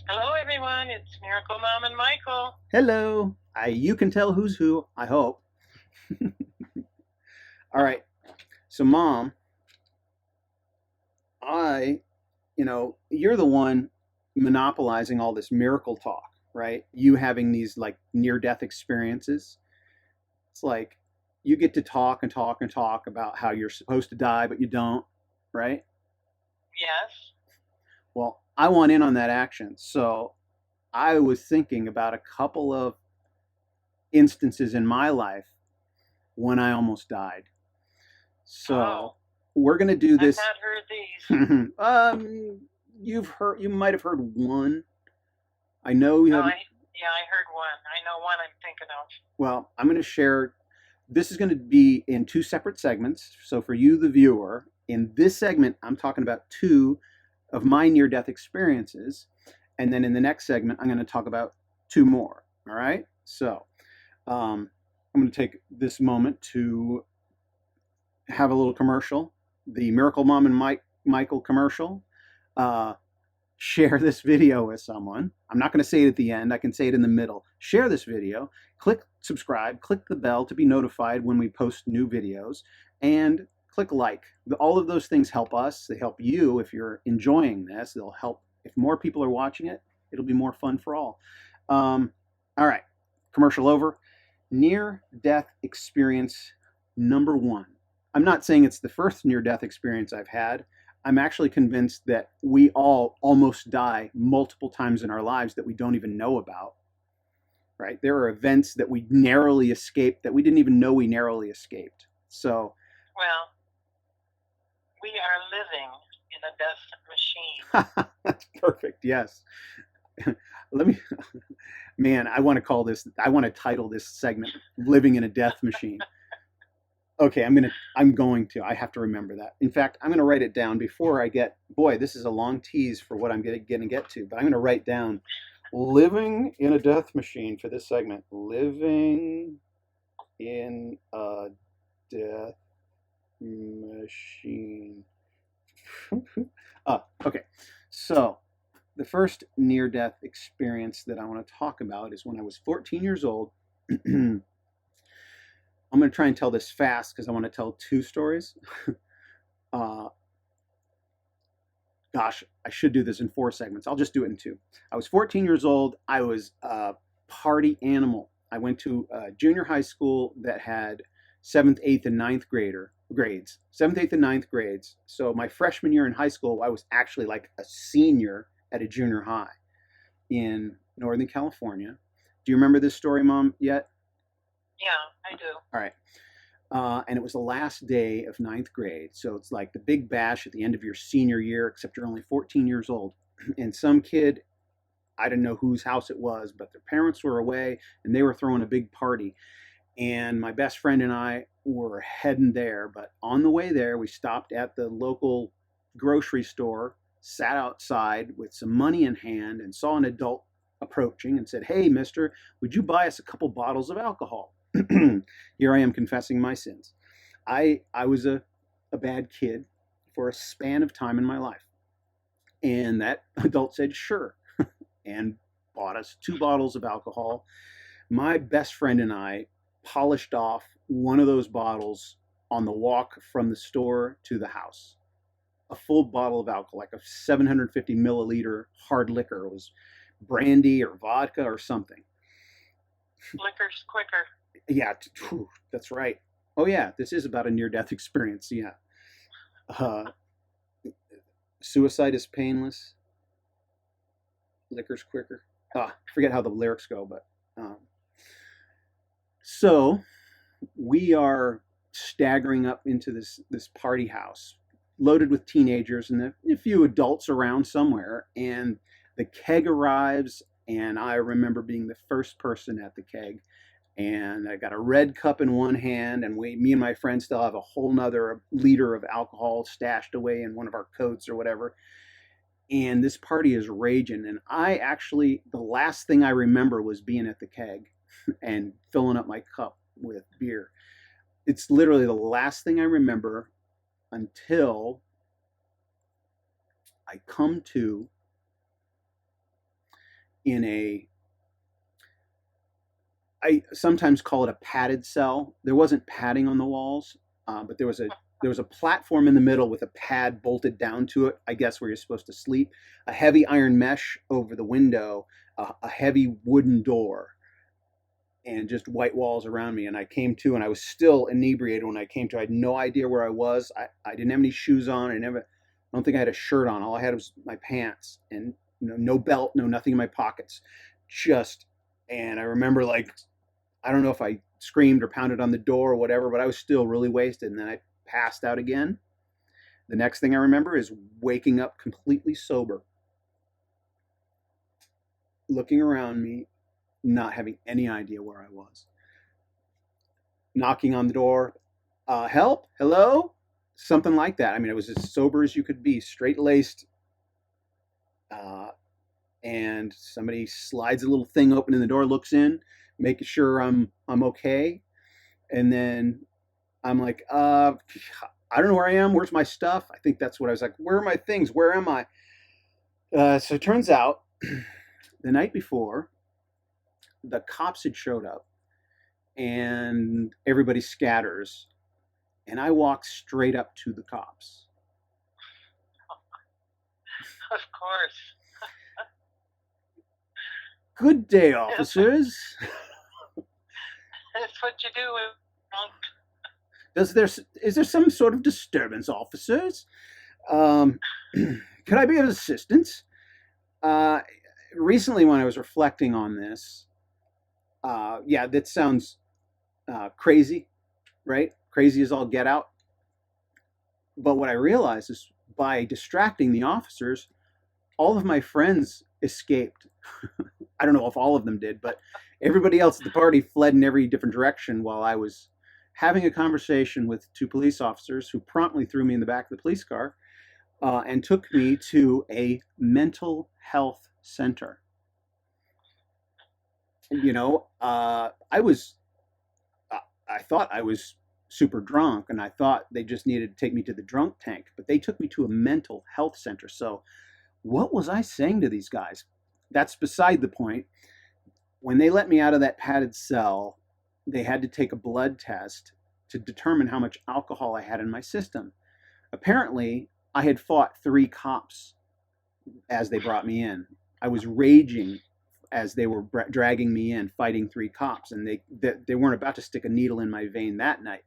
Hello, everyone. It's Miracle Mom and Michael. Hello. You can tell who's who, I hope. All right. So, Mom, I, you're the one monopolizing all this miracle talk, right? You having these like near death experiences. It's like you get to talk and talk and talk about how you're supposed to die, but you don't, right? Yes. Well, I want in on that action. So, I was thinking about a couple of instances in my life when I almost died. So Oh, we're gonna do I've this. not heard these. You might have heard one. I know you Oh, haven't. yeah, I heard one. I know one I'm thinking of. Well, I'm gonna share. This is gonna be in two separate segments. So for you, the viewer, in this segment, I'm talking about two of my near-death experiences, and then in the next segment, I'm gonna talk about two more. All right. So I'm gonna take this moment to have a little commercial, the Miracle Mom and Michael commercial. Uh, Share this video with someone. I'm not going to say it at the end. I can say it in the middle. Share this video. Click subscribe. Click the bell to be notified when we post new videos. And click like. All of those things help us. They help you if you're enjoying this. They'll help if more people are watching it. It'll be more fun for all. All right. Commercial over. Near death experience number one. I'm not saying it's the first near death experience I've had. I'm actually convinced that we all almost die multiple times in our lives that we don't even know about, right? There are events that we narrowly escaped that we didn't even know we narrowly escaped. So, Well, we are living in a death machine. that's perfect. Yes. Let me, man, I want to title this segment Living in a Death Machine. Okay, I have to remember that. In fact, I'm gonna write it down before I get, boy, this is a long tease for what I'm gonna get to, but I'm gonna write down living in a death machine for this segment. Living in a death machine. Okay. So the first near death experience that I want to talk about is when I was 14 years old. I'm going to try and tell this fast because I want to tell two stories. uh, Gosh, I should do this in four segments. I'll just do it in two. I was 14 years old. I was a party animal. I went to a junior high school that had seventh, eighth, and ninth grades. Seventh, eighth, and ninth grades. So my freshman year in high school, I was actually like a senior at a junior high in Northern California. Do you remember this story, Mom, yet? Yeah, I do. All right. And it was the last day of ninth grade. So it's like the big bash at the end of your senior year, except you're only 14 years old. And some kid, I didn't know whose house it was, but their parents were away and they were throwing a big party. And my best friend and I were heading there. But on the way there, we stopped at the local grocery store, sat outside with some money in hand, and saw an adult approaching and said, "Hey, mister, would you buy us a couple bottles of alcohol?" Here I am confessing my sins. I was a bad kid for a span of time in my life. And that adult said, sure, and bought us two bottles of alcohol. My best friend and I polished off one of those bottles on the walk from the store to the house. A full bottle of alcohol, like a 750 milliliter hard liquor. It was brandy or vodka or something. Liquor's quicker. Yeah, that's right. Oh, yeah, this is about a near death experience. Yeah. Uh, Suicide is painless, liquor's quicker. I forget how the lyrics go, but um, so we are staggering up into this party house loaded with teenagers and a few adults around somewhere, and the keg arrives, and I remember being the first person at the keg, and I got a red cup in one hand, and me and my friend still have a whole nother liter of alcohol stashed away in one of our coats or whatever. And this party is raging. And I actually, the last thing I remember was being at the keg and filling up my cup with beer. It's literally the last thing I remember until I come to in a, I sometimes call it a padded cell. There wasn't padding on the walls, but there was a platform in the middle with a pad bolted down to it, I guess where you're supposed to sleep, a heavy iron mesh over the window, a heavy wooden door, and just white walls around me. And I came to, and I was still inebriated when I came to. I had no idea where I was. I didn't have any shoes on. I don't think I had a shirt on. All I had was my pants, and no belt, no nothing in my pockets. Just, and I remember, like, I don't know if I screamed or pounded on the door or whatever, but I was still really wasted. And then I passed out again. The next thing I remember is waking up completely sober, looking around me, not having any idea where I was. Knocking on the door, help, hello, something like that. I mean, it was as sober as you could be, straight laced, uh, and somebody slides a little thing open in the door, looks in, making sure I'm okay, and then I'm like, I don't know where I am. Where's my stuff? I think that's what I was like. Where are my things? Where am I? So it turns out the night before, the cops had showed up, and everybody scatters, and I walk straight up to the cops. Of course. Good day, That's, officers. that's what you do with drunk. Is there some sort of disturbance, officers? Um, could I be of assistance? Uh, Recently, when I was reflecting on this, yeah, that sounds crazy, right? Crazy as all get out. But what I realized is by distracting the officers, all of my friends escaped. I don't know if all of them did, but everybody else at the party fled in every different direction while I was having a conversation with two police officers who promptly threw me in the back of the police car and took me to a mental health center. I thought I was super drunk, and I thought they just needed to take me to the drunk tank, but they took me to a mental health center. So what was I saying to these guys? That's beside the point. When they let me out of that padded cell, they had to take a blood test to determine how much alcohol I had in my system. Apparently, I had fought three cops as they brought me in. I was raging as they were dragging me in, fighting three cops, and they weren't about to stick a needle in my vein that night.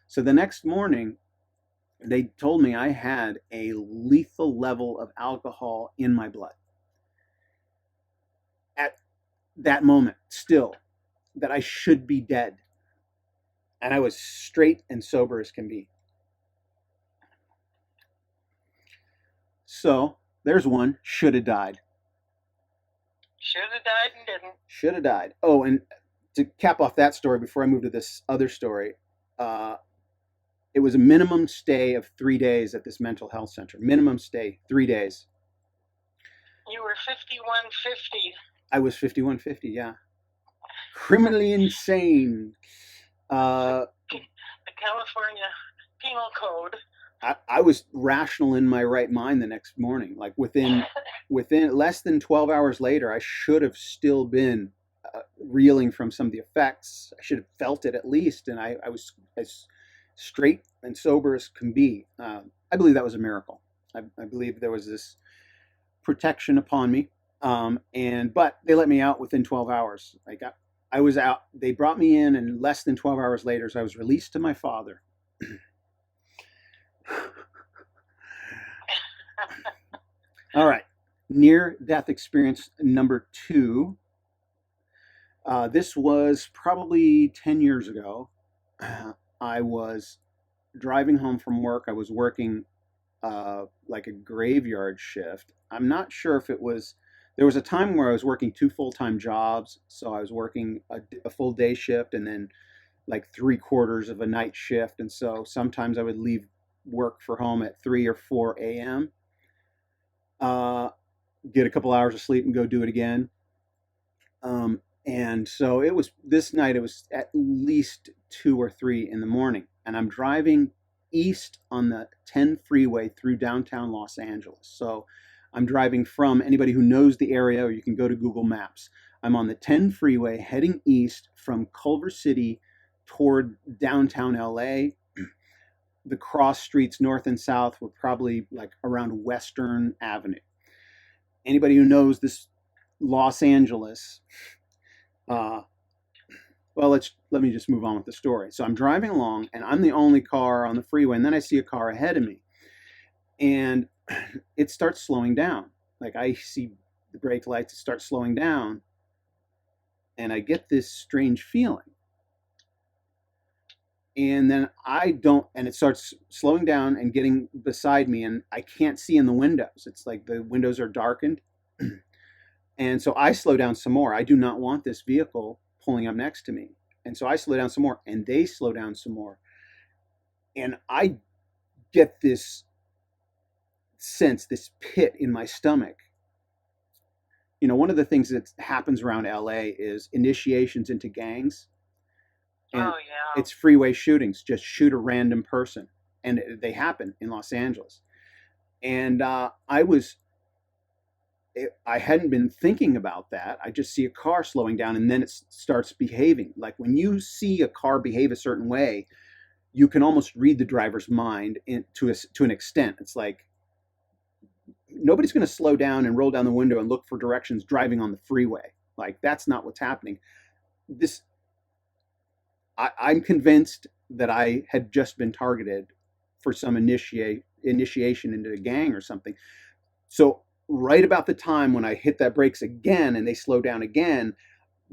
So the next morning, they told me I had a lethal level of alcohol in my blood. At that moment, still, that I should be dead. And I was straight and sober as can be. So there's one. Should have died. Should have died and didn't. Should have died. Oh, and to cap off that story before I move to this other story, uh, it was a minimum stay of 3 days at this mental health center. Minimum stay, 3 days. You were 5150. I was 5150, yeah. Criminally insane. Uh, The California Penal Code. I was rational in my right mind the next morning. Like within less than 12 hours later, I should have still been reeling from some of the effects. I should have felt it at least, and I was as straight and sober as can be. I believe that was a miracle. I believe there was this protection upon me, but they let me out within 12 hours. I was out. They brought me in, and less than 12 hours later, so I was released to my father. All right, near death experience number 2. This was probably 10 years ago. I was driving home from work. I was working like a graveyard shift. I'm not sure if there was a time where I was working 2 full-time jobs. So I was working a full day shift and then like 3/4 of a night shift. And so sometimes I would leave work for home at 3 or 4 a.m., get a couple hours of sleep and go do it again. And so it was this night, it was at least 2 or 3 in the morning, and I'm driving east on the 10 freeway through downtown Los Angeles. So I'm driving from, anybody who knows the area, or you can go to Google Maps. I'm on the 10 freeway heading east from Culver City toward downtown LA. The cross streets north and south were probably like around Western Avenue. Anybody who knows this Los Angeles, uh, well, let me just move on with the story. So I'm driving along, and I'm the only car on the freeway, and then I see a car ahead of me, and it starts slowing down. Like I see the brake lights, it starts slowing down, and I get this strange feeling. And then I don't, and it starts slowing down and getting beside me, and I can't see in the windows. It's like the windows are darkened. And so I slow down some more. I do not want this vehicle pulling up next to me. And so I slow down some more, and they slow down some more. And I get this sense, this pit in my stomach. You know, one of the things that happens around LA is initiations into gangs. And Oh, yeah. it's freeway shootings, just shoot a random person. And they happen in Los Angeles. And I hadn't been thinking about that. I just see a car slowing down, and then it starts behaving. Like when you see a car behave a certain way, you can almost read the driver's mind to an extent. It's like nobody's going to slow down and roll down the window and look for directions driving on the freeway. Like that's not what's happening. This I'm convinced that I had just been targeted for some initiation into a gang or something. So right about the time when I hit that brakes again and they slow down again,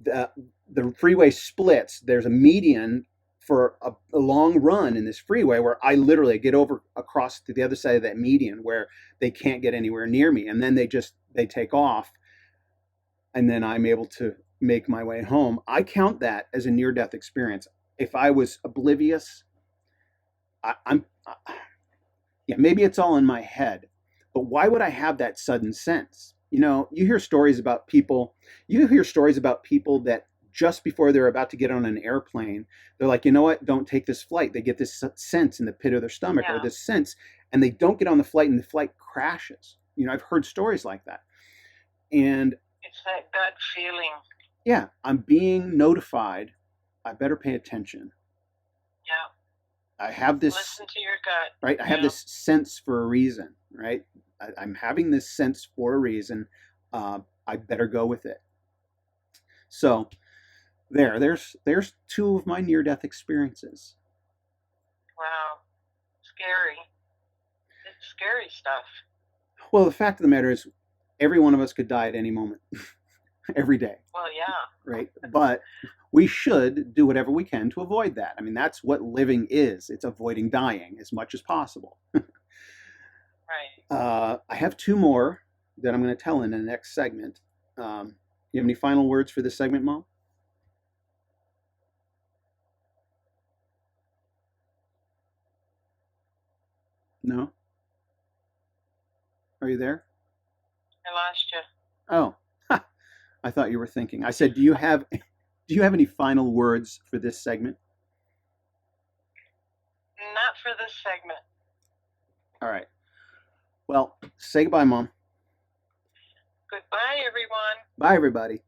the the freeway splits. There's a median for a long run in this freeway where I literally get over across to the other side of that median where they can't get anywhere near me, and then they take off, and then I'm able to make my way home. I count that as a near death experience. If I was oblivious, I'm yeah, maybe it's all in my head, but why would I have that sudden sense? You know, you hear stories about people that just before they're about to get on an airplane, they're like, you know what, don't take this flight. They get this sense in the pit of their stomach or Yeah. this sense, and they don't get on the flight and the flight crashes. You know, I've heard stories like that. And It's that gut feeling. yeah, I'm being notified. I better pay attention. Yeah. I have this, Listen to your gut. right? I have Yeah. this sense for a reason, right? I'm having this sense for a reason. I better go with it. So there's two of my near death experiences. Wow. Scary. It's scary stuff. Well, the fact of the matter is, every one of us could die at any moment, every day, Well, yeah. right? But we should do whatever we can to avoid that. I mean, that's what living is. It's avoiding dying as much as possible. Right. I have two more that I'm going to tell in the next segment. You have any final words for this segment, Mom? No? Are you there? I lost you. Oh, I thought you were thinking. I said, do you have any final words for this segment? Not for this segment. All right. Well, say goodbye, Mom. Goodbye, everyone. Bye, everybody.